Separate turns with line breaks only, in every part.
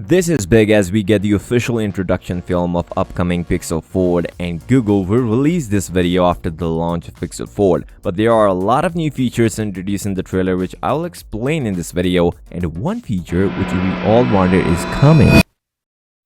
This is big as we get the official introduction film of upcoming Pixel Fold, and Google will release this video after the launch of Pixel Fold. But there are a lot of new features introduced in the trailer which I will explain in this video, and one feature which we all wonder is coming.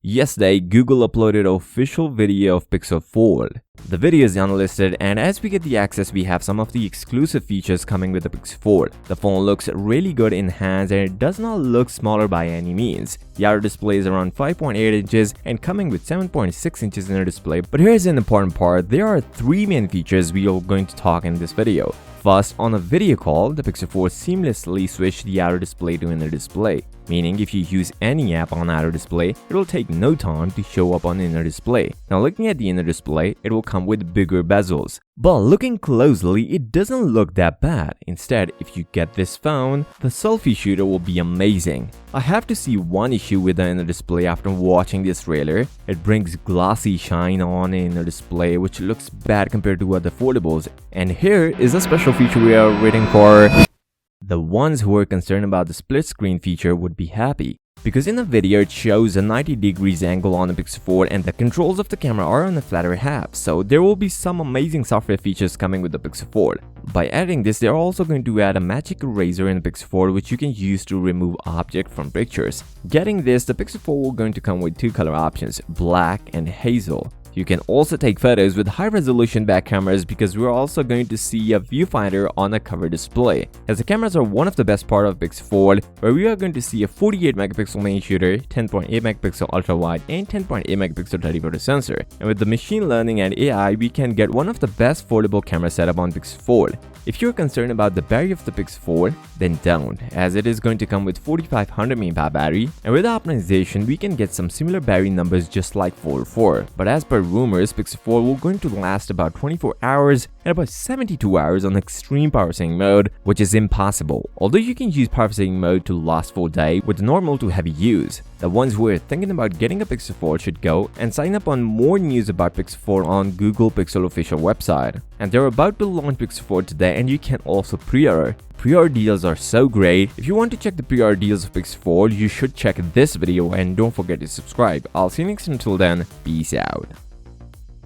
Yesterday, Google uploaded an official video of Pixel Fold. The video is unlisted, and as we get the access, we have some of the exclusive features coming with the Pixel Fold. The phone looks really good in hands and it does not look smaller by any means. The outer display is around 5.8 inches and coming with 7.6 inches inner display. But here's an important part: there are three main features we are going to talk in this video. First, on a video call, the Pixel Fold seamlessly switched the outer display to inner display, meaning if you use any app on outer display, it will take no time to show up on inner display. Now looking at the inner display, it will come with bigger bezels. But looking closely, it doesn't look that bad. Instead, if you get this phone, the selfie shooter will be amazing. I have to see one issue with the inner display after watching this trailer. It brings glossy shine on inner display which looks bad compared to other foldables. And here is a special feature we are waiting for. The ones who are concerned about the split screen feature would be happy, because in the video it shows a 90 degrees angle on the Pixel Fold and the controls of the camera are on the flatter half, so there will be some amazing software features coming with the Pixel Fold. By adding this, they are also going to add a magic eraser in the Pixel Fold which you can use to remove objects from pictures. Getting this, the Pixel Fold will going to come with two color options, black and hazel. You can also take photos with high-resolution back cameras because we're also going to see a viewfinder on a cover display, as the cameras are one of the best part of Pixel Fold, where we are going to see a 48 megapixel main shooter, 10.8 megapixel ultra-wide, and 10.8 megapixel 30-photo sensor. And with the machine learning and AI, we can get one of the best foldable camera setup on Pixel Fold. If you're concerned about the battery of the Pixel Fold, then don't, as it is going to come with 4500 mAh battery, and with the optimization, we can get some similar battery numbers just like Fold 4. But as per rumors, Pixel Fold will going to last about 24 hours and about 72 hours on extreme power saving mode, which is impossible. Although you can use power saving mode to last full day with normal to heavy use. The ones who are thinking about getting a Pixel Fold should go and sign up on more news about Pixel Fold on Google Pixel official website. And they're about to launch Pixel Fold today, and you can also pre-order. Pre-order deals are so great. If you want to check the pre-order deals of Pixel Fold, you should check this video and don't forget to subscribe. I'll see you next time. Until then, peace out.